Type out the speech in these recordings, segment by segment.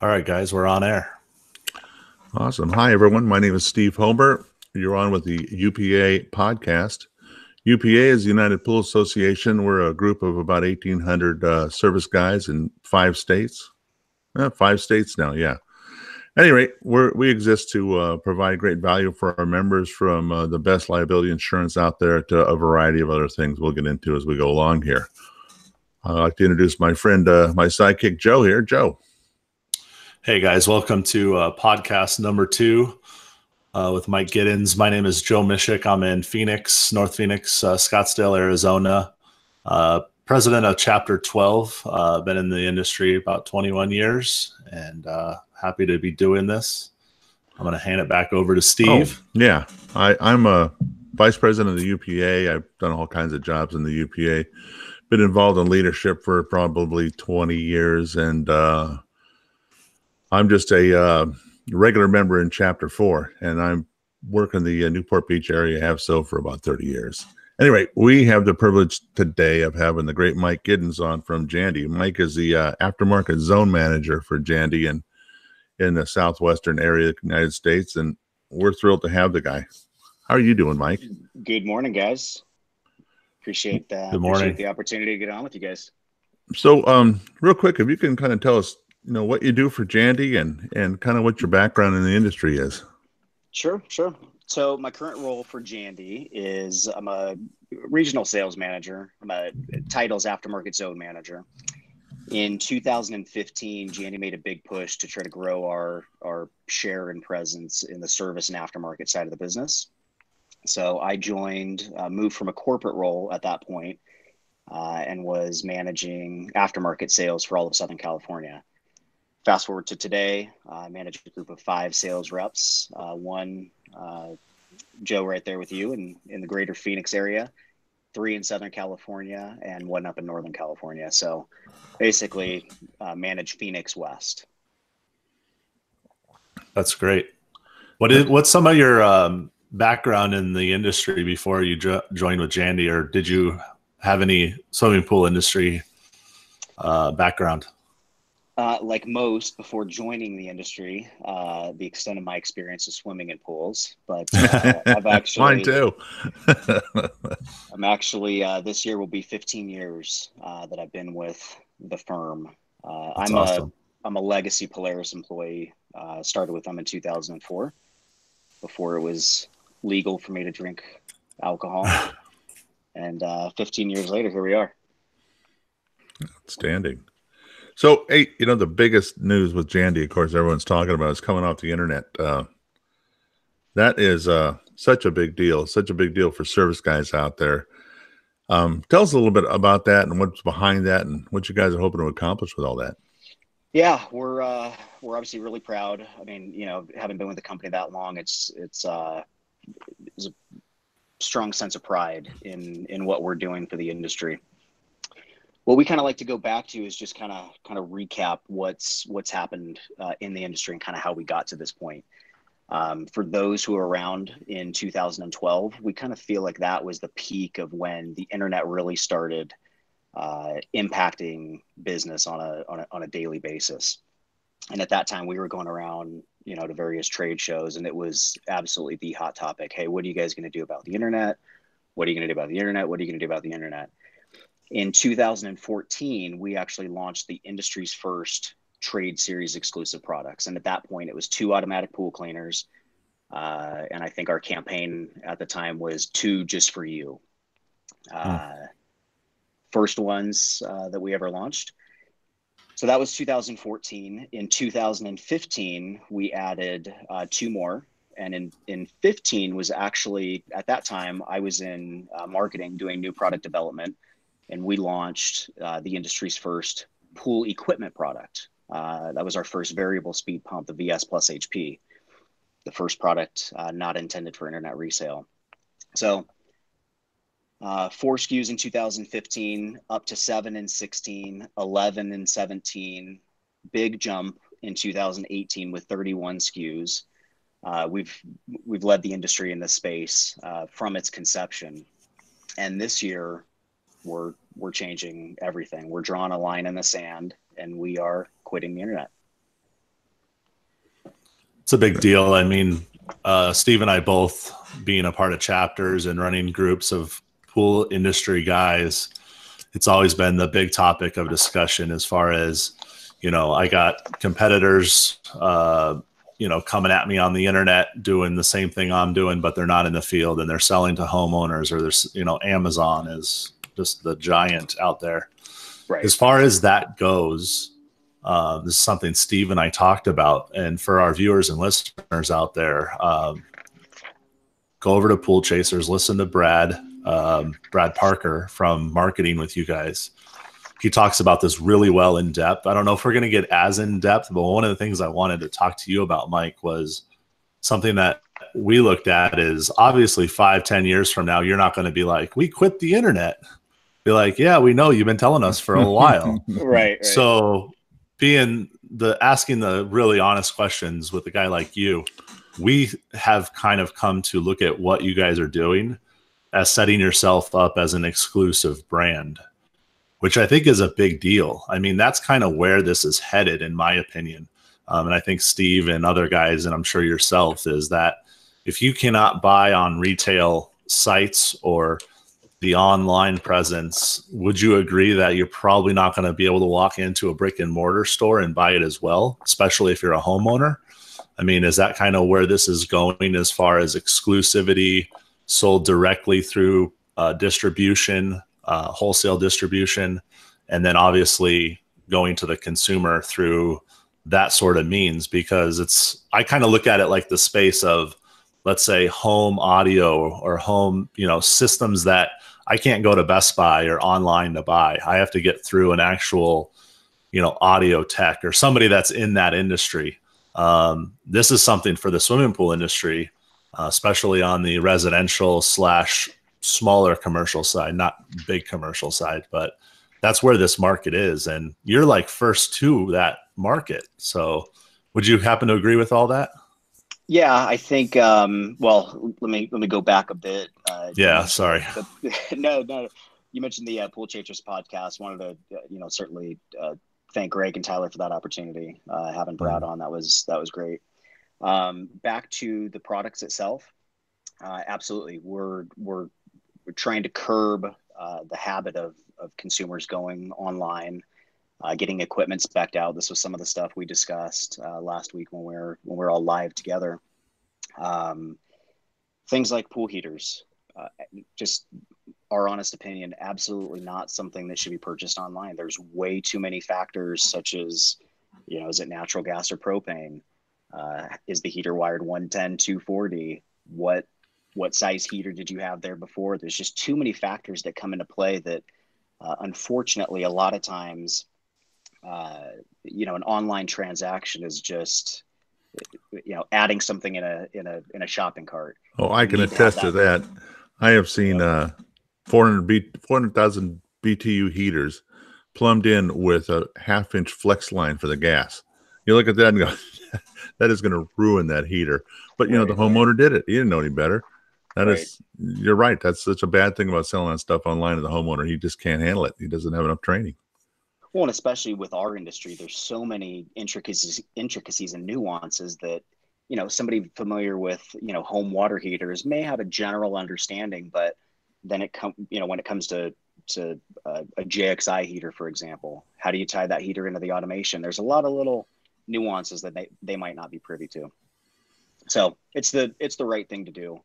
All right, guys, we're on air. Awesome. Hi, everyone. My name is Steve Homer. You're on with the UPA Podcast. UPA is the United Pool Association. We're a group of about 1,800 service guys in 5 states. 5 states now, yeah. At any rate, we exist to provide great value for our members, from the best liability insurance out there to a variety of other things we'll get into as we go along here. I'd like to introduce my friend, my sidekick, Joe here. Joe. Hey, guys, welcome to podcast number 2 with Mike Giddens. My name is Joe Mishik. I'm in Phoenix, North Phoenix, Scottsdale, Arizona. President of Chapter 12. Been in the industry about 21 years and happy to be doing this. I'm going to hand it back over to Steve. Oh, yeah, I'm a vice president of the UPA. I've done all kinds of jobs in the UPA. Been involved in leadership for probably 20 years, and I'm just a regular member in Chapter 4, and I'm working the Newport Beach area, have so for about 30 years. Anyway, we have the privilege today of having the great Mike Giddens on from Jandy. Mike is the aftermarket zone manager for Jandy in the southwestern area of the United States, and we're thrilled to have the guy. How are you doing, Mike? Good morning, guys. Appreciate Good morning. Appreciate the opportunity to get on with you guys. So, real quick, if you can kind of tell us, what you do for Jandy and kind of what your background in the industry is. Sure. So my current role for Jandy is I'm a regional sales manager. My title's aftermarket zone manager. In 2015, Jandy made a big push to try to grow our share and presence in the service and aftermarket side of the business. So I moved from a corporate role at that point, and was managing aftermarket sales for all of Southern California. Fast forward to today, I manage a group of 5 sales reps, one Joe right there with you in the greater Phoenix area, 3 in Southern California, and 1 up in Northern California. So basically manage Phoenix West. That's great. What's some of your background in the industry before you joined with Jandy, or did you have any swimming pool industry background? Like most, before joining the industry, the extent of my experience is swimming in pools. But I've actually, mine too. I'm actually this year will be 15 years that I've been with the firm. That's awesome. I'm a legacy Polaris employee. Started with them in 2004, before it was legal for me to drink alcohol. And 15 years later, here we are. Outstanding. So, hey, the biggest news with Jandy, of course, everyone's talking about, is coming off the internet. That is such a big deal for service guys out there. Tell us a little bit about that and what's behind that and what you guys are hoping to accomplish with all that. Yeah, we're obviously really proud. I mean, having been with the company that long, it's a strong sense of pride in what we're doing for the industry. What we kind of like to go back to is just kind of recap what's happened in the industry and kind of how we got to this point. For those who are around in 2012, we kind of feel like that was the peak of when the internet really started impacting business on a daily basis. And at that time, we were going around, to various trade shows, and it was absolutely the hot topic. Hey, what are you guys going to do about the internet? What are you going to do about the internet? What are you going to do about the internet? In 2014, we actually launched the industry's first trade series exclusive products. And at that point, it was 2 automatic pool cleaners. And I think our campaign at the time was 2 just for you. First ones that we ever launched. So that was 2014. In 2015, we added 2 more. And in 15 was actually, at that time, I was in marketing doing new product development. And we launched the industry's first pool equipment product. That was our first variable speed pump, the VS Plus HP, the first product not intended for internet resale. So 4 SKUs in 2015, up to 7 in 16, 11 in 17, big jump in 2018 with 31 SKUs. We've led the industry in this space from its conception. And this year, we're changing everything. We're drawing a line in the sand, and we are quitting the internet. It's a big deal. I mean, Steve and I both being a part of chapters and running groups of pool industry guys, it's always been the big topic of discussion as far as, I got competitors, coming at me on the internet doing the same thing I'm doing, but they're not in the field and they're selling to homeowners, or there's, Amazon is just the giant out there. Right. As far as that goes, this is something Steve and I talked about. And for our viewers and listeners out there, go over to Pool Chasers, listen to Brad Parker from marketing with you guys. He talks about this really well in depth. I don't know if we're going to get as in depth, but one of the things I wanted to talk to you about, Mike, was something that we looked at is obviously 5-10 years from now, you're not going to be like, we quit the internet. Be like, yeah, we know you've been telling us for a while. Right. So asking the really honest questions with a guy like you, we have kind of come to look at what you guys are doing as setting yourself up as an exclusive brand, which I think is a big deal. I mean, that's kind of where this is headed, in my opinion. And I think Steve and other guys, and I'm sure yourself, is that if you cannot buy on retail sites or the online presence, would you agree that you're probably not going to be able to walk into a brick and mortar store and buy it as well, especially if you're a homeowner? I mean, is that kind of where this is going as far as exclusivity, sold directly through distribution, wholesale distribution, and then obviously going to the consumer through that sort of means? Because I kind of look at it like the space of, let's say, home audio or home, systems that I can't go to Best Buy or online to buy. I have to get through an actual, audio tech or somebody that's in that industry. This is something for the swimming pool industry, especially on the residential / smaller commercial side, not big commercial side, but that's where this market is. And you're like first to that market. So would you happen to agree with all that? Yeah, I think, well, let me go back a bit. Sorry. No, you mentioned the Pool Chasers podcast. Wanted to, certainly thank Greg and Tyler for that opportunity. Having Brad on, that was great. Back to the products itself. Absolutely. We're trying to curb the habit of consumers going online, getting equipment spec'd out. This was some of the stuff we discussed last week when we were all live together. Things like pool heaters, just our honest opinion, absolutely not something that should be purchased online. There's way too many factors, such as, is it natural gas or propane? Is the heater wired 110, 240? What size heater did you have there before? There's just too many factors that come into play that, unfortunately, a lot of times, an online transaction is just, adding something in a shopping cart. Oh, I can attest to that. I have seen 400,000 BTU heaters plumbed in with a 1/2-inch flex line for the gas. You look at that and go, that is going to ruin that heater. But the homeowner did it. He didn't know any better. You're right. That's such a bad thing about selling that stuff online to the homeowner. He just can't handle it. He doesn't have enough training. Well, and especially with our industry, there's so many intricacies and nuances that, somebody familiar with, home water heaters may have a general understanding, but then when it comes to a JXI heater, for example, how do you tie that heater into the automation? There's a lot of little nuances that they might not be privy to. So it's the right thing to do.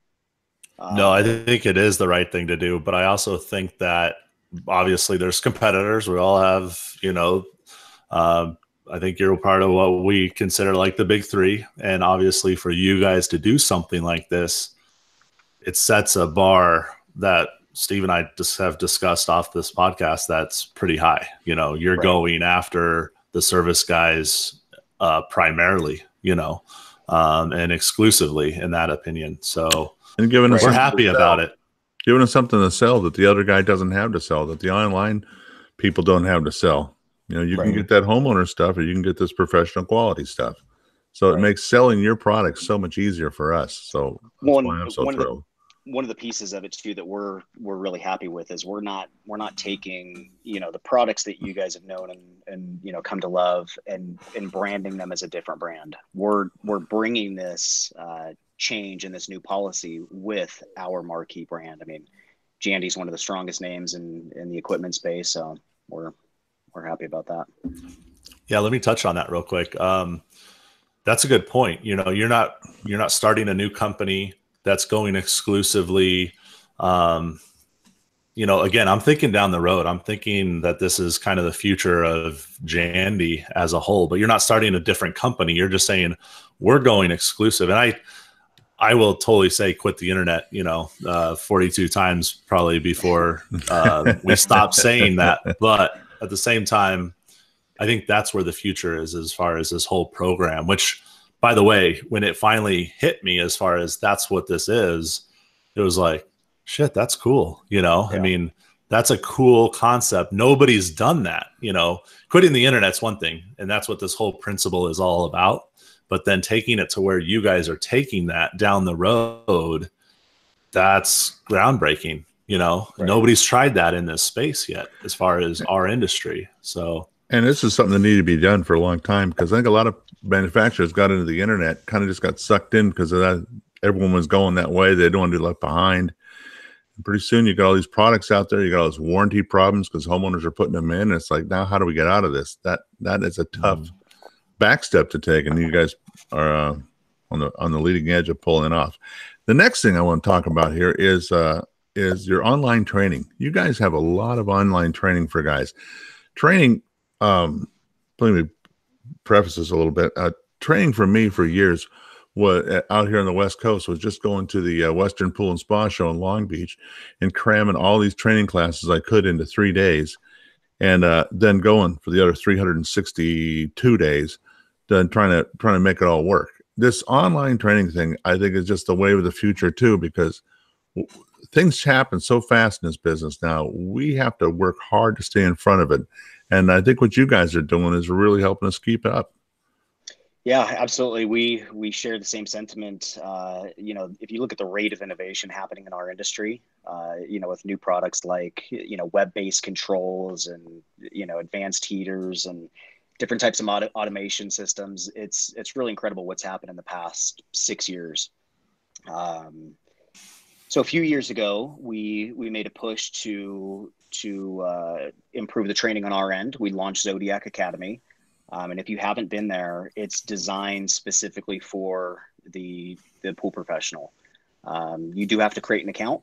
No, I think it is the right thing to do, but I also think that obviously there's competitors. We all have, I think you're part of what we consider like the big three. And obviously for you guys to do something like this, it sets a bar that Steve and I just have discussed off this podcast. That's pretty high. You're going after the service guys primarily, and exclusively in that opinion. So and giving us we're happy about it. Giving us something to sell that the other guy doesn't have to sell, that the online people don't have to sell. You can get that homeowner stuff, or you can get this professional quality stuff. So it makes selling your product so much easier for us. So that's why I'm so thrilled. one of the pieces of it too that we're really happy with is we're not taking, you know, the products that you guys have known and you know, come to love and branding them as a different brand. We're bringing this change and this new policy with our marquee brand. I mean, Jandy's one of the strongest names in the equipment space, so we're happy about that. Yeah, let me touch on that real quick. That's a good point. You know, you're not starting a new company that's going exclusively. You know, again, I'm thinking down the road. I'm thinking that this is kind of the future of Jandy as a whole. But you're not starting a different company. You're just saying we're going exclusive. And I will totally say quit the internet, you know, 42 times probably before we stop saying that. But at the same time, I think that's where the future is as far as this whole program, which, by the way, when it finally hit me as far as that's what this is, it was like, shit, that's cool. You know, yeah. I mean, that's a cool concept. Nobody's done that. You know, quitting the internet's one thing, and that's what this whole principle is all about. But then taking it to where you guys are taking that down the road, that's groundbreaking. You know, right. Nobody's tried that in this space yet as far as our industry. So, and this is something that needed to be done for a long time, because I think a lot of manufacturers got into the internet, kind of just got sucked in because of that. Everyone was going that way. They don't want to be left behind. And pretty soon you got all these products out there. You got all these warranty problems because homeowners are putting them in. And it's like, now how do we get out of this? That is a tough back step to take, and you guys are on the leading edge of pulling it off. The next thing I want to talk about here is your online training. You guys have a lot of online training for guys. Training, let me preface this a little bit. Training for me for years was out here on the West Coast was just going to the Western Pool and Spa Show in Long Beach and cramming all these training classes I could into 3 days, and then going for the other 362 days, then trying to make it all work. This online training thing, I think, is just the wave of the future too, because things happen so fast in this business now. We have to work hard to stay in front of it. And I think what you guys are doing is really helping us keep up. Yeah, absolutely. We share the same sentiment. You know, if you look at the rate of innovation happening in our industry, you know, with new products like, you know, web-based controls and, you know, advanced heaters and different types of automation systems, it's really incredible what's happened in the past 6 years. So a few years ago, we made a push to improve the training on our end. We launched Zodiac Academy. And if you haven't been there, it's designed specifically for the pool professional. You do have to create an account.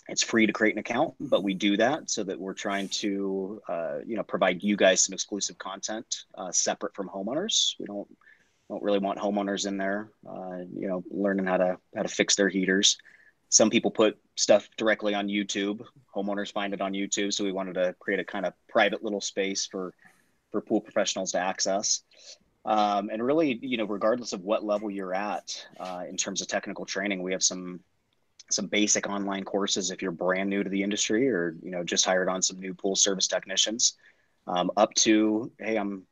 It's free to create an account, but we do that so that we're trying to, you know, provide you guys some exclusive content separate from homeowners. We don't really want homeowners in there, you know, learning how to fix their heaters. Some people put stuff directly on YouTube. Homeowners find it on YouTube, so we wanted to create a kind of private little space for pool professionals to access. And really, you know, regardless of what level you're at in terms of technical training, we have some basic online courses if you're brand new to the industry or, you know, just hired on some new pool service technicians, up to, hey, I'm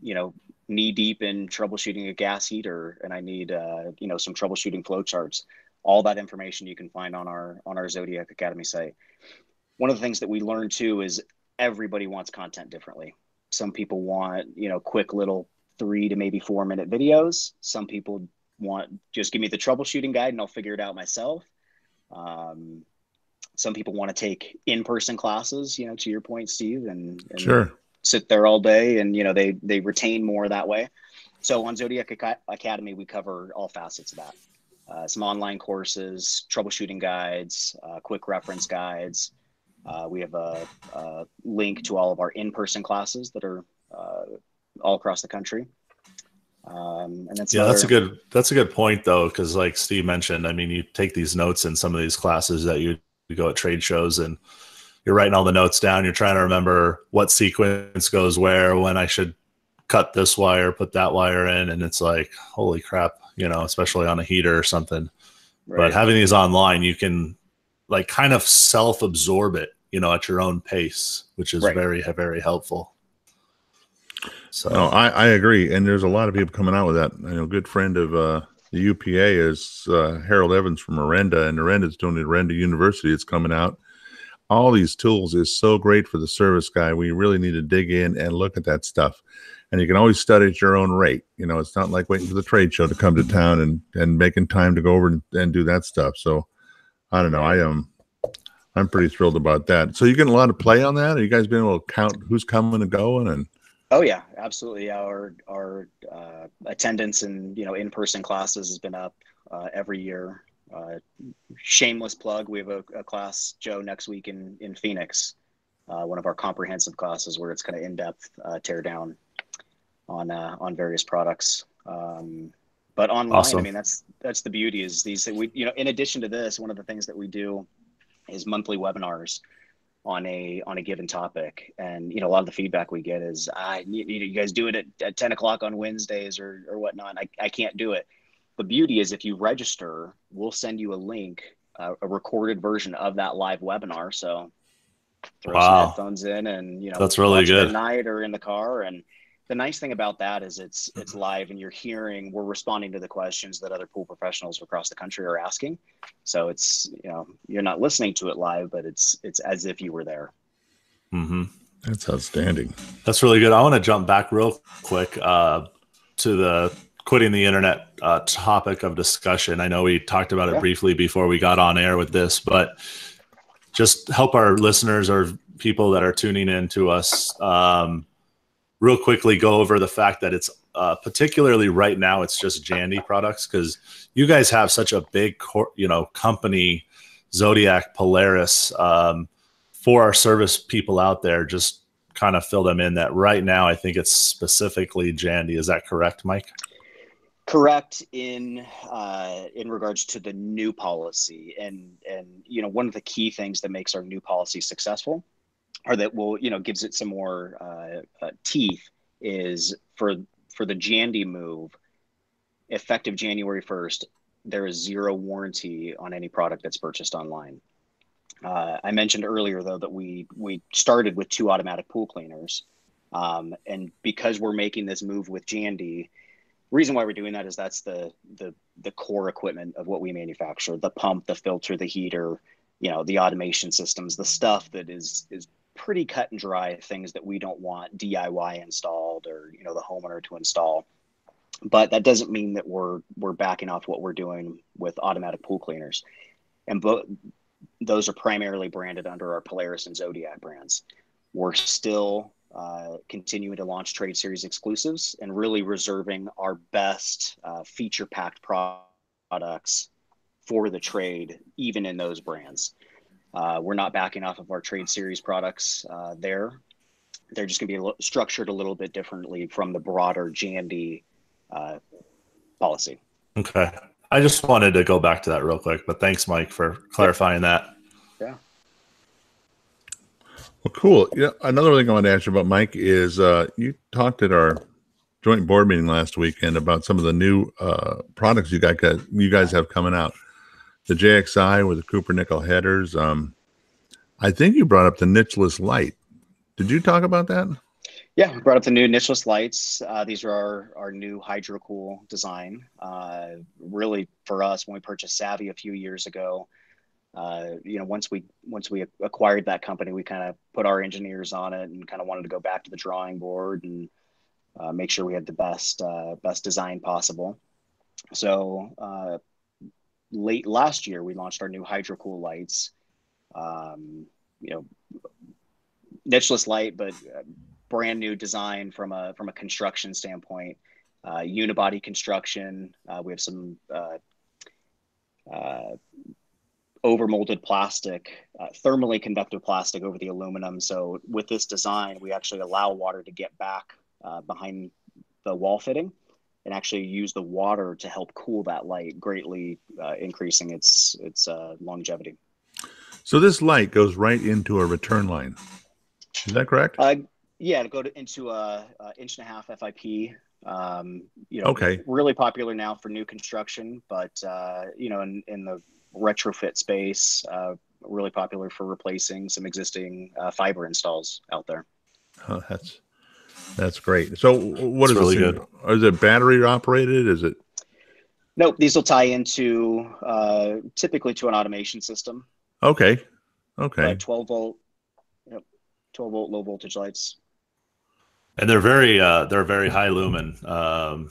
you know, knee deep in troubleshooting a gas heater and I need, you know, some troubleshooting flow charts. All that information you can find on our Zodiac Academy site. One of the things that we learned too is everybody wants content differently. Some people want, you know, quick little 3 to maybe 4 minute videos. Some people want, just give me the troubleshooting guide and I'll figure it out myself. Some people want to take in-person classes, you know, to your point, Steve, and sure, sit there all day and, you know, they retain more that way. So on Zodiac Academy, we cover all facets of that. Some online courses, troubleshooting guides, quick reference guides. We have a link to all of our in-person classes that are all across the country. And that's that's a good point though, because like Steve mentioned, I mean, you take these notes in some of these classes that you go at trade shows and you're writing all the notes down. You're trying to remember what sequence goes where, when I should cut this wire, put that wire in, and it's like, holy crap, you know, especially on a heater or something. Right. But having these online, you can like kind of self-absorb it, you know, at your own pace, which is very, very helpful. So no, I agree. And there's a lot of people coming out with that. I know a good friend of the UPA is Harold Evans from Orenda, and Orenda's doing the Orenda University. It's coming out. All these tools is so great for the service guy. We really need to dig in and look at that stuff. And you can always study at your own rate. You know, it's not like waiting for the trade show to come to town and making time to go over and do that stuff. So I don't know. I'm pretty thrilled about that. So you getting a lot of play on that? Are you guys being able to count who's coming and going? And oh yeah, absolutely. Our attendance and in-person classes has been up every year. Shameless plug. We have a class, Joe, next week in Phoenix, one of our comprehensive classes where it's kind of in-depth tear down on various products. But online, Awesome. I mean, that's the beauty is in addition to this, one of the things that we do is monthly webinars on a given topic. And, a lot of the feedback we get is, you guys do it at 10 o'clock on Wednesdays or whatnot. I can't do it. The beauty is if you register, we'll send you a link, a recorded version of that live webinar. So throw some headphones in and, that's really good at night or in the car. And the nice thing about that is it's live and we're responding to the questions that other pool professionals across the country are asking. So it's, you're not listening to it live, but it's as if you were there. Mm-hmm. That's outstanding. That's really good. I want to jump back real quick to the quitting the internet topic of discussion. I know we talked about it briefly before we got on air with this, but just help our listeners or people that are tuning in to us real quickly go over the fact that it's particularly right now, it's just Jandy products because you guys have such a big, company, Zodiac, Polaris, for our service people out there. Just kind of fill them in that right now. I think it's specifically Jandy. Is that correct, Mike? Correct in regards to the new policy, and one of the key things that makes our new policy successful, or that will gives it some more teeth, is for the Jandy move, effective January 1st, there is zero warranty on any product that's purchased online. I mentioned earlier though that we started with 2 automatic pool cleaners, and because we're making this move with Jandy. Reason why we're doing that is that's the core equipment of what we manufacture: the pump, the filter, the heater, the automation systems, the stuff that is pretty cut and dry, things that we don't want DIY installed or the homeowner to install. But that doesn't mean that we're backing off what we're doing with automatic pool cleaners, and those are primarily branded under our Polaris and Zodiac brands. We're still continuing to launch trade series exclusives and really reserving our best feature-packed products for the trade, even in those brands. We're not backing off of our trade series products there. They're just going to be structured a little bit differently from the broader Jandy policy. Okay. I just wanted to go back to that real quick, but thanks, Mike, for clarifying that. Yeah. Well, cool. Yeah. Another thing I want to ask you about, Mike, is you talked at our joint board meeting last weekend about some of the new products you guys have coming out. The JXI with the Cooper nickel headers. I think you brought up the nicheless light. Did you talk about that? Yeah, we brought up the new nicheless lights. These are our new HydroCool design. Really, for us, when we purchased Savvy a few years ago, once we acquired that company, we kind of put our engineers on it and kind of wanted to go back to the drawing board and make sure we had the best design possible. So late last year, we launched our new HydroCool lights. Nicheless light, but brand new design from a construction standpoint. Unibody construction. We have some overmolded plastic, thermally conductive plastic over the aluminum. So with this design, we actually allow water to get back behind the wall fitting and actually use the water to help cool that light, greatly increasing its longevity. So this light goes right into a return line. Is that correct? Yeah, to go into a 1.5 FIP. Okay. Really popular now for new construction, but in the retrofit space, really popular for replacing some existing fiber installs out there. Oh, that's great. So what is really this? Good. Is it battery operated? Is it? Nope, these will tie into typically to an automation system. Okay. But 12 volt, 12 volt low voltage lights. And they're very high lumen, I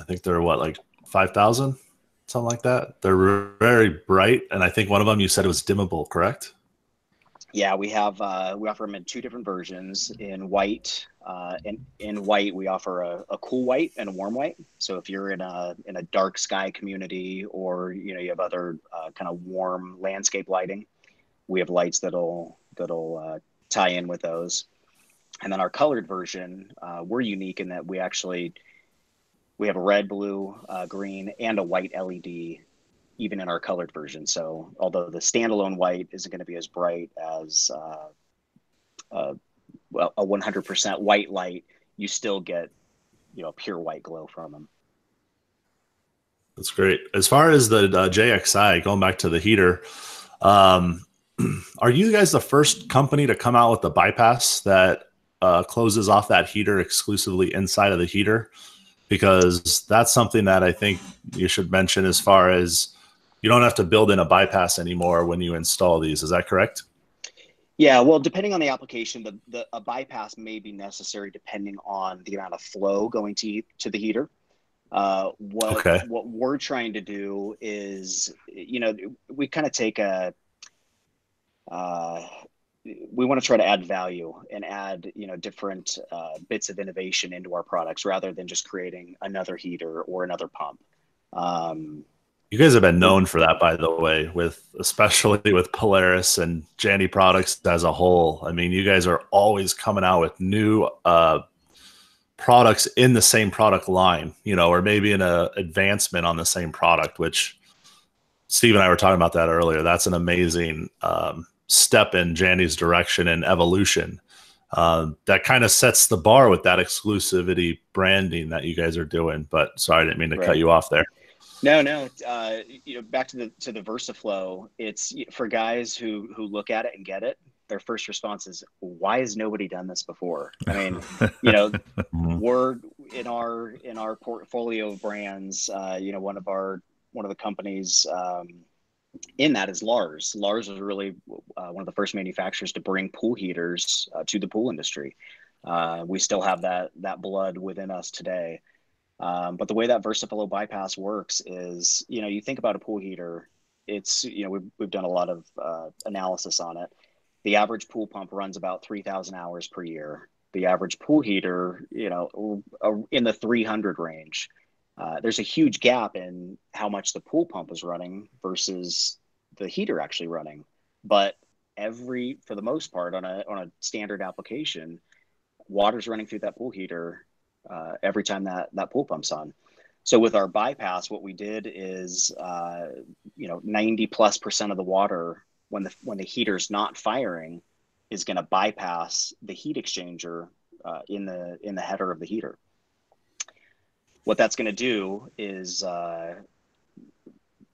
think they're like 5,000, something like that. They're very bright, and I think one of them you said it was dimmable, correct? Yeah, we offer them in two different versions. In white, in white we offer a cool white and a warm white. So if you're in a dark sky community, or you have other kind of warm landscape lighting, we have lights that'll tie in with those. And then our colored version, we're unique in that we have a red, blue, green, and a white LED, even in our colored version. So although the standalone white isn't going to be as bright as a 100% white light, you still get pure white glow from them. That's great. As far as the JXI, going back to the heater, are you guys the first company to come out with the bypass that closes off that heater exclusively inside of the heater? Because that's something that I think you should mention, as far as you don't have to build in a bypass anymore when you install these. Is that correct? Yeah, well, depending on the application, a bypass may be necessary depending on the amount of flow going to the heater. What we're trying to do is, we kind of take we want to try to add value and add, different bits of innovation into our products, rather than just creating another heater or another pump. You guys have been known for that, by the way, especially with Polaris and Jandy products as a whole. I mean, you guys are always coming out with new products in the same product line, or maybe an advancement on the same product, which Steve and I were talking about that earlier. That's an amazing step in Jandy's direction and evolution. That kind of sets the bar with that exclusivity branding that you guys are doing. But sorry, I didn't mean to cut you off there. No. Back to the VersaFlow. It's for guys who look at it and get it. Their first response is, "Why has nobody done this before?" I mean, we're in our portfolio of brands. One of the companies in that is Lars. Lars was really one of the first manufacturers to bring pool heaters to the pool industry. We still have that blood within us today. But the way that VersaFlow bypass works is, you think about a pool heater. It's, we've done a lot of analysis on it. The average pool pump runs about 3,000 hours per year. The average pool heater, in the 300 range. There's a huge gap in how much the pool pump is running versus the heater actually running. But for the most part, on a standard application, water's running through that pool heater every time that pool pump's on. So with our bypass, what we did is, 90+% of the water when the heater's not firing is going to bypass the heat exchanger in the header of the heater. What that's going to do is,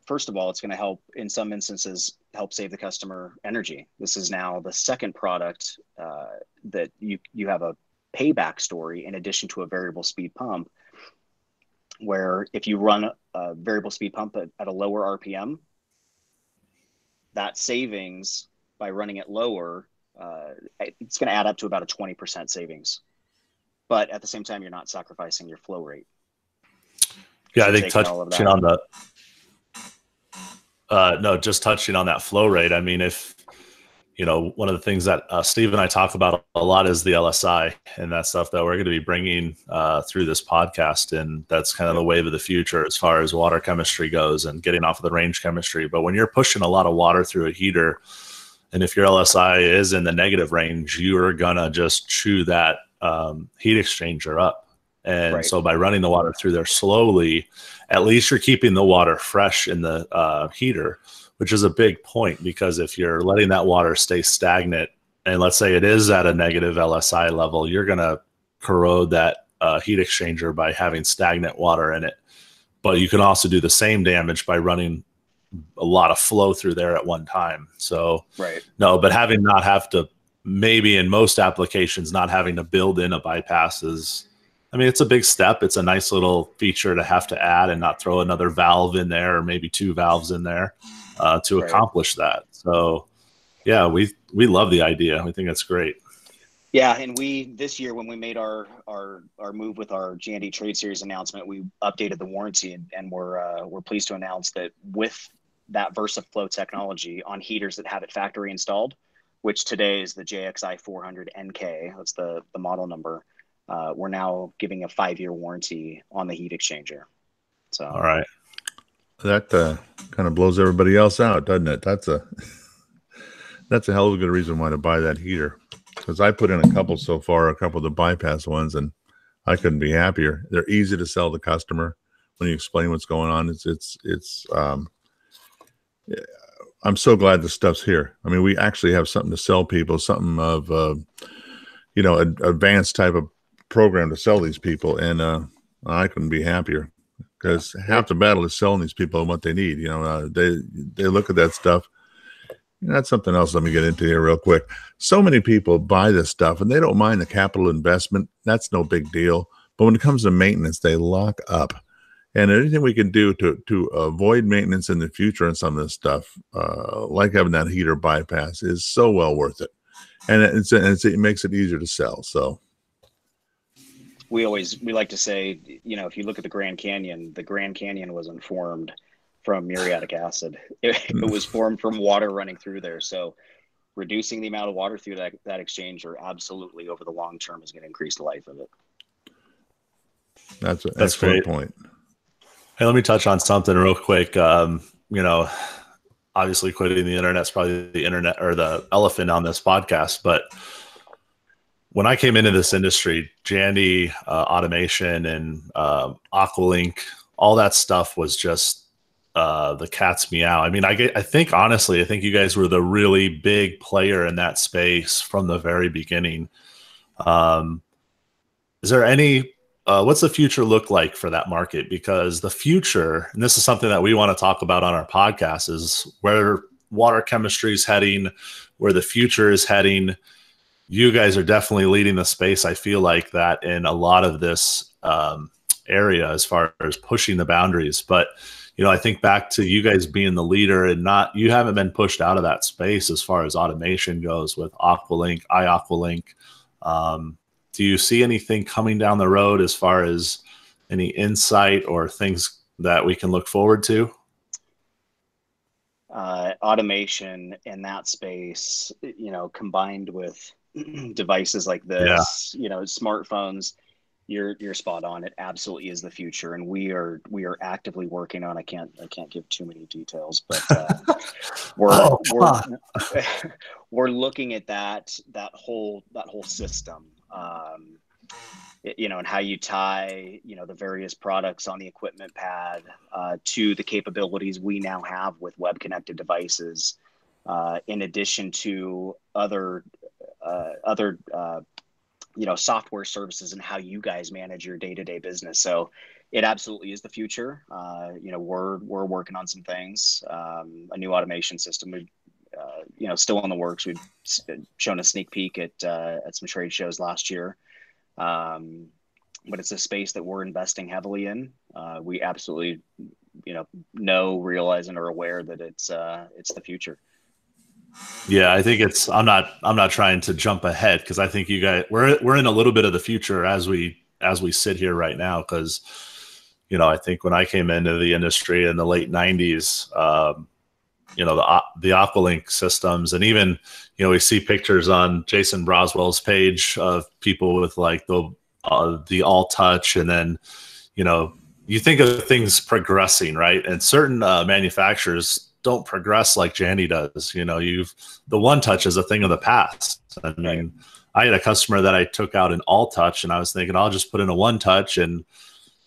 first of all, it's going to help, in some instances, help save the customer energy. This is now the second product that you have a payback story in addition to a variable speed pump, where if you run a variable speed pump at a lower RPM, that savings by running it lower, it's going to add up to about a 20% savings. But at the same time, you're not sacrificing your flow rate. Yeah, I think touching on just touching on that flow rate. I mean, if one of the things that Steve and I talk about a lot is the LSI and that stuff that we're going to be bringing through this podcast. And that's kind of the wave of the future as far as water chemistry goes and getting off of the range chemistry. But when you're pushing a lot of water through a heater, and if your LSI is in the negative range, you are going to just chew that heat exchanger up. And so by running the water through there slowly, at least you're keeping the water fresh in the heater, which is a big point, because if you're letting that water stay stagnant, and let's say it is at a negative LSI level, you're going to corrode that heat exchanger by having stagnant water in it. But you can also do the same damage by running a lot of flow through there at one time. So but maybe in most applications, not having to build in a bypass is I mean, it's a big step. It's a nice little feature to have to add and not throw another valve in there or maybe 2 valves in there to accomplish that. So yeah, we love the idea. We think it's great. Yeah, and this year when we made our move with our Jandy Trade Series announcement, we updated the warranty, and we're pleased to announce that with that VersaFlow technology on heaters that have it factory installed, which today is the JXI 400 NK, that's the model number. We're now giving a 5-year warranty on the heat exchanger. So all right, that kind of blows everybody else out, doesn't it? That's a hell of a good reason why to buy that heater. Because I put in a couple so far, a couple of the bypass ones, and I couldn't be happier. They're easy to sell the customer when you explain what's going on. I'm so glad this stuff's here. I mean, we actually have something to sell people, something of an advanced type of program to sell these people, and I couldn't be happier, because half the battle is selling these people what they need. They look at that stuff. That's something else. Let me get into here real quick. So many people buy this stuff and they don't mind the capital investment. That's no big deal. But when it comes to maintenance, they lock up. And anything we can do to avoid maintenance in the future on some of this stuff, like having that heater bypass, is so well worth it. And it makes it easier to sell. So we like to say, if you look at the Grand Canyon wasn't formed from muriatic acid. It was formed from water running through there. So reducing the amount of water through that exchanger absolutely over the long term is going to increase the life of it. That's an excellent point. Hey, let me touch on something real quick. Obviously quitting the internet is probably the internet or the elephant on this podcast, but when I came into this industry, Jandy, automation, and Aqualink, all that stuff was just the cat's meow. I mean, I think honestly, you guys were the really big player in that space from the very beginning. Is there any, what's the future look like for that market? Because the future, and this is something that we want to talk about on our podcast, is where water chemistry is heading, where the future is heading. You guys are definitely leading the space. I feel like that in a lot of this area as far as pushing the boundaries, but I think back to you guys being the leader, and you haven't been pushed out of that space as far as automation goes with Aqualink, iAqualink. Do you see anything coming down the road as far as any insight or things that we can look forward to? Automation in that space, combined with devices like this, smartphones. You're spot on. It absolutely is the future, and we are actively working on. I can't give too many details, but we're looking at that whole system, and how you tie the various products on the equipment pad to the capabilities we now have with web connected devices, in addition to other software services, and how you guys manage your day-to-day business. So it absolutely is the future. We're working on some things, a new automation system. We, still in the works. We've shown a sneak peek at some trade shows last year. But it's a space that we're investing heavily in. We absolutely, realize and are aware that it's the future. Yeah, I think I'm not trying to jump ahead, because I think you guys, we're in a little bit of the future as we sit here right now. Because, I think when I came into the industry in the late 90s, the Aqualink systems, and even, we see pictures on Jason Broswell's page of people with like the all touch, and then, you think of things progressing, right? And certain manufacturers don't progress like Jandy does. The one touch is a thing of the past. I mean, I had a customer that I took out an all touch, and I was thinking, I'll just put in a one touch, and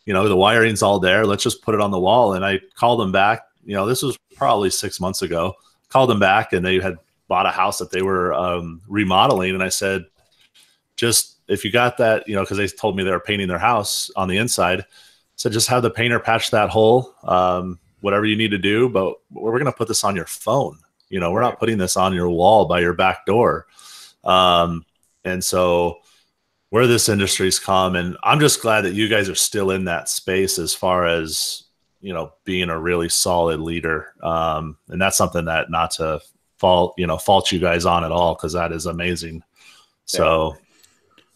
the wiring's all there. Let's just put it on the wall. And I called them back. This was probably 6 months ago. Called them back, and they had bought a house that they were remodeling. And I said, just if you got that, because they told me they were painting their house on the inside. I said, just have the painter patch that hole. Whatever you need to do, but we're going to put this on your phone. We're not putting this on your wall by your back door. And so where this industry's come. And I'm just glad that you guys are still in that space as far as, being a really solid leader. And that's something that not to fault you guys on at all, because that is amazing. So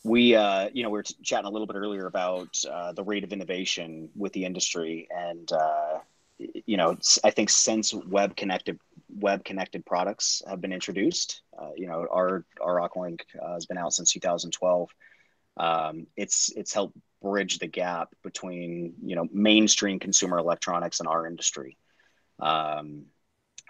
we were chatting a little bit earlier about the rate of innovation with the industry. And, I think since web connected products have been introduced, our Aqualink has been out since 2012. It's helped bridge the gap between, mainstream consumer electronics and our industry.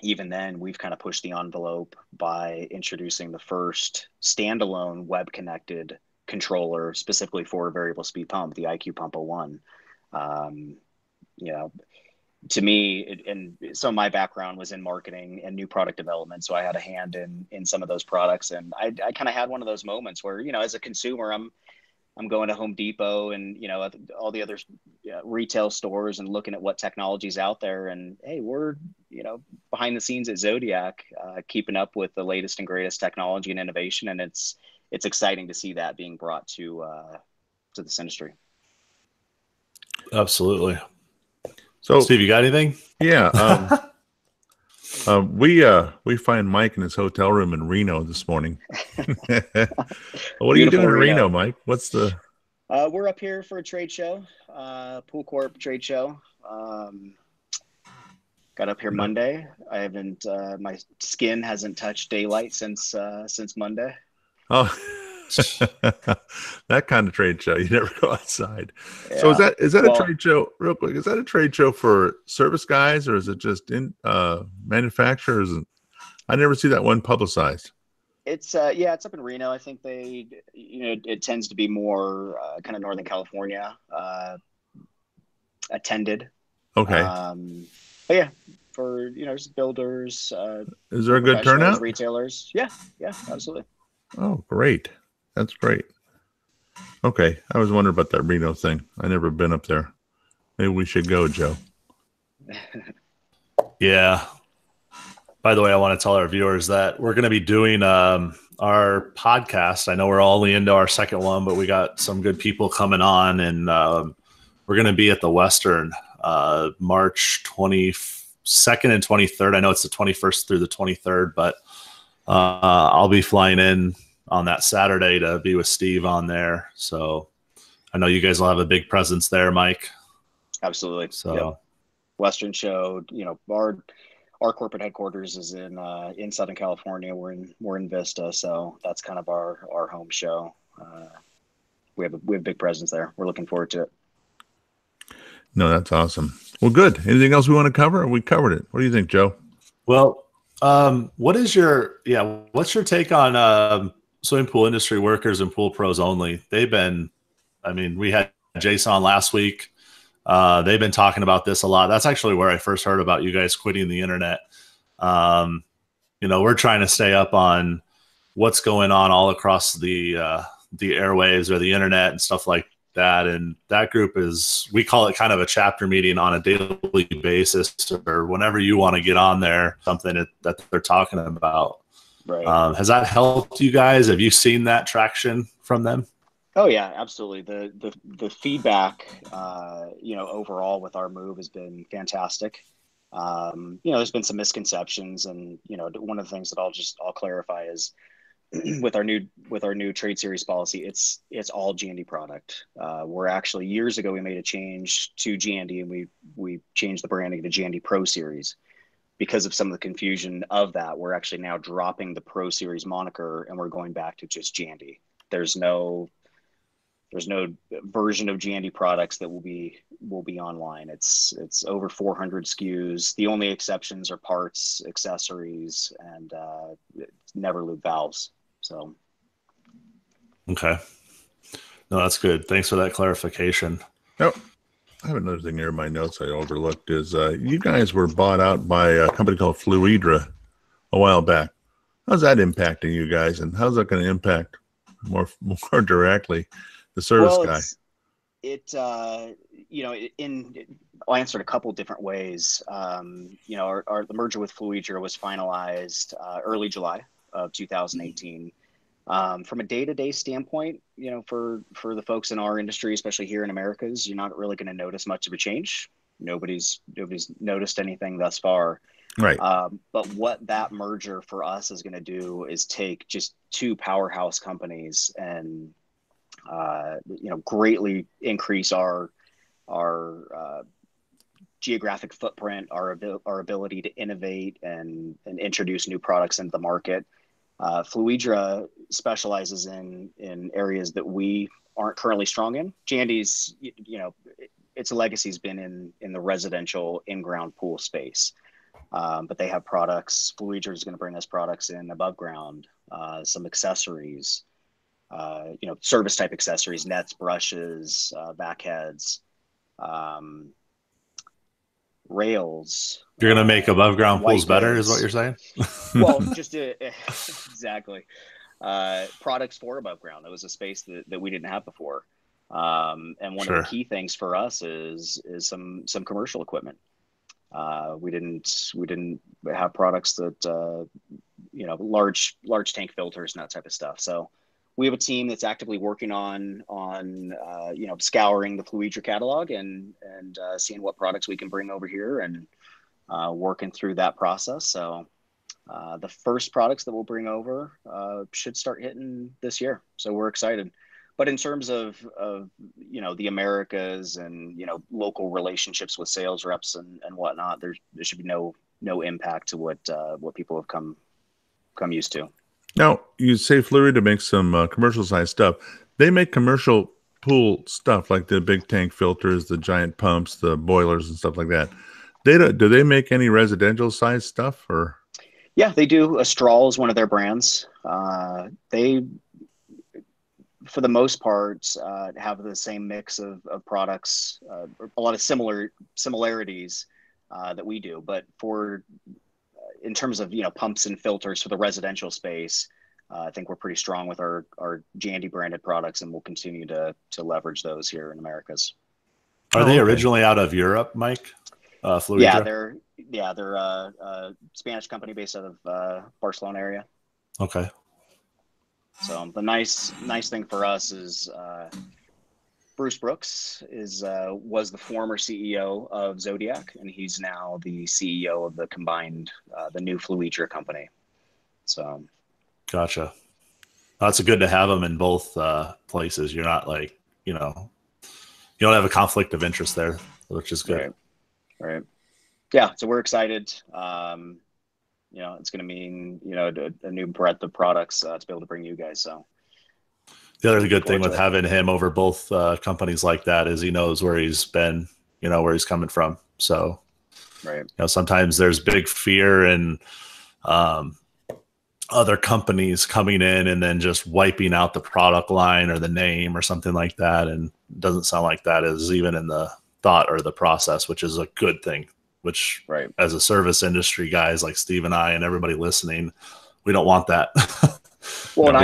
Even then, we've kind of pushed the envelope by introducing the first standalone web connected controller specifically for a variable speed pump, the IQ Pump 01. To me, and some of my background was in marketing and new product development, so I had a hand in some of those products. And I kind of had one of those moments where, as a consumer, I'm going to Home Depot and all the other retail stores and looking at what technology's out there. And hey, we're behind the scenes at Zodiac, keeping up with the latest and greatest technology and innovation, and it's exciting to see that being brought to this industry. absolutely. So, Steve, you got anything? yeah, we find Mike in his hotel room in Reno this morning. What are you doing in Reno, Mike? What's the? We're up here for a trade show, Pool Corp trade show. Got up here Monday. I haven't. My skin hasn't touched daylight since Monday. Oh, that kind of trade show. You never go outside. Yeah. So is that a trade show? Real quick, is that a trade show for service guys, or is it just in manufacturers? I never see that one publicized. It's it's up in Reno. I think it tends to be more kind of Northern California attended. Okay. But yeah, for just builders. Is there a good turnout? Retailers. Yeah, absolutely. Oh, great. That's great. Okay. I was wondering about that Reno thing. I never been up there. Maybe we should go, Joe. Yeah. By the way, I want to tell our viewers that we're going to be doing our podcast. I know we're only into our second one, but we got some good people coming on, and we're going to be at the Western March 22nd and 23rd. I know it's the 21st through the 23rd, but I'll be flying in on that Saturday to be with Steve on there. So I know you guys will have a big presence there, Mike. Absolutely. So yep. Western show, our corporate headquarters is in Southern California. We're in Vista, so that's kind of our home show. We have a big presence there. We're looking forward to it. No, that's awesome. Well, good. Anything else we want to cover? We covered it. What do you think, Joe? Well, what's your take on swimming pool industry workers and pool pros only? We had Jason on last week. They've been talking about this a lot. That's actually where I first heard about you guys quitting the internet. We're trying to stay up on what's going on all across the airwaves or the internet and stuff like that. And that group we call it kind of a chapter meeting on a daily basis, or whenever you want to get on there, something that they're talking about. Right. Has that helped you guys? Have you seen that traction from them? Oh yeah, absolutely. The feedback, overall with our move has been fantastic. There's been some misconceptions, and one of the things that I'll clarify is with our new trade series policy, it's all Jandy product. We're actually, years ago we made a change to Jandy, and we changed the branding to Jandy Pro Series. Because of some of the confusion of that, we're actually now dropping the Pro Series moniker, and we're going back to just Jandy. There's no version of Jandy products that will be online. It's over 400 SKUs. The only exceptions are parts, accessories, and never loop valves. So, okay, no, that's good. Thanks for that clarification. Oh, I have another thing here in my notes I overlooked is you guys were bought out by a company called Fluidra a while back. How's that impacting you guys, and how's that going to impact more directly the service guy? I'll answer it a couple different ways. The merger with Fluidra was finalized early July of 2018. From a day-to-day standpoint, for the folks in our industry, especially here in Americas, you're not really going to notice much of a change. Nobody's noticed anything thus far. Right. But what that merger for us is going to do is take just two powerhouse companies and greatly increase our geographic footprint, our ability to innovate and introduce new products into the market. Fluidra specializes in areas that we aren't currently strong in. Jandy's, its legacy's been in the residential in-ground pool space, but they have products. Fluidra is going to bring us products in above ground, some accessories, service type accessories, nets, brushes, backheads, rails. You're going to make above ground pools better is what you're saying? Well, exactly. Products for above ground. That was a space that we didn't have before. And one of the key things for us is some commercial equipment. We didn't have products that, large tank filters and that type of stuff. So we have a team that's actively working on scouring the Fluidra catalog and seeing what products we can bring over here and working through that process. So the first products that we'll bring over should start hitting this year. So we're excited. But in terms of the Americas and local relationships with sales reps and whatnot, there should be no impact to what people have come used to. Now, you say Fluidra makes some commercial size stuff. They make commercial pool stuff like the big tank filters, the giant pumps, the boilers, and stuff like that. Do they make any residential size stuff or? Yeah, they do. Astral is one of their brands. They, for the most part, have the same mix of products, a lot of similarities that we do. But in terms of pumps and filters for the residential space, I think we're pretty strong with our Jandy branded products, and we'll continue to leverage those here in Americas. Are they originally out of Europe, Mike? Fluidra? Yeah, they're a Spanish company based out of Barcelona area. Okay. So the nice thing for us is Bruce Brooks was the former CEO of Zodiac, and he's now the CEO of the combined the new Fluidra company. So, gotcha. That's good to have them in both places. You're not like you don't have a conflict of interest there, which is good. Right. Yeah. So we're excited. It's going to mean a new breadth of products to be able to bring you guys. So. The other good thing with having him over both companies like that is he knows where he's been, where he's coming from. So, right. Sometimes there's big fear in other companies coming in and then just wiping out the product line or the name or something like that. And it doesn't sound like that is even in the thought or the process, which is a good thing, which as a service industry guys like Steve and I and everybody listening, we don't want that. Well,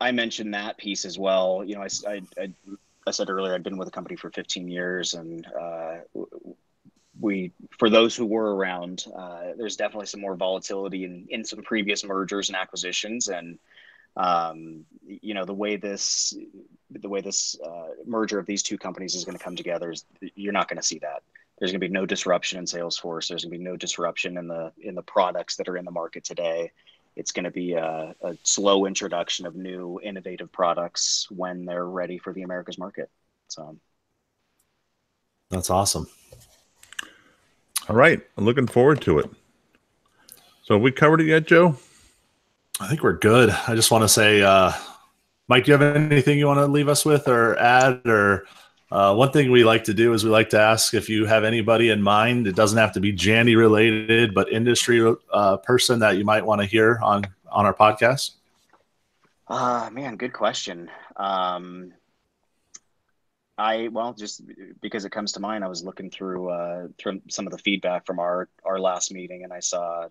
I mentioned that piece as well. I said earlier, I've been with the company for 15 years, and for those who were around, there's definitely some more volatility in some previous mergers and acquisitions, and the way this merger of these two companies is going to come together is you're not going to see that. There's going to be no disruption in Salesforce. There's going to be no disruption in the products that are in the market today. It's going to be a slow introduction of new innovative products when they're ready for the Americas market. So that's awesome. All right. I'm looking forward to it. So have we covered it yet, Joe? I think we're good. I just want to say, Mike, do you have anything you want to leave us with or add? Or one thing we like to do is we like to ask if you have anybody in mind. It doesn't have to be Jandy related, but industry person that you might want to hear on our podcast. Man, good question. Just because it comes to mind, I was looking through some of the feedback from our last meeting, and I saw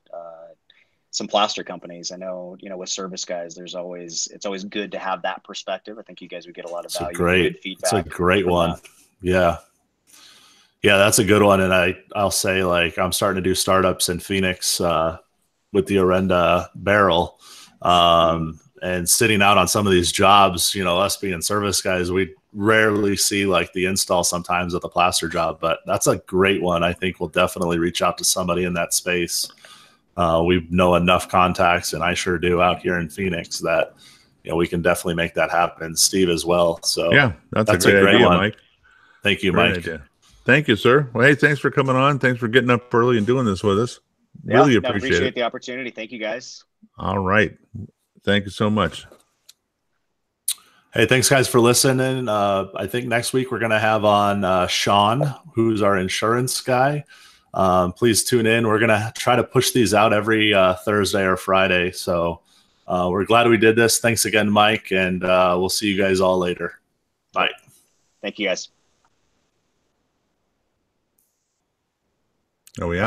some plaster companies. I know, with service guys, it's always good to have that perspective. I think you guys would get a lot of value. Good feedback. It's a great one. Yeah. Yeah, that's a good one. And I'll say, like, I'm starting to do startups in Phoenix with the Orenda barrel. and sitting out on some of these jobs, you know, us being service guys, we rarely see like the install sometimes at the plaster job, but that's a great one. I think we'll definitely reach out to somebody in that space. We know enough contacts, and I sure do out here in Phoenix, that, you know, we can definitely make that happen. Steve as well. So yeah, that's a great idea, one. Mike. Thank you, Great Mike. idea. Thank you, sir. Well, hey, thanks for coming on. Thanks for getting up early and doing this with us. Really appreciate it. The opportunity. Thank you, guys. All right. Thank you so much. Hey, thanks guys for listening. I think next week we're going to have on Sean, who's our insurance guy. Please tune in. We're going to try to push these out every Thursday or Friday. So we're glad we did this. Thanks again, Mike, and we'll see you guys all later. Bye. Thank you, guys. Are we out?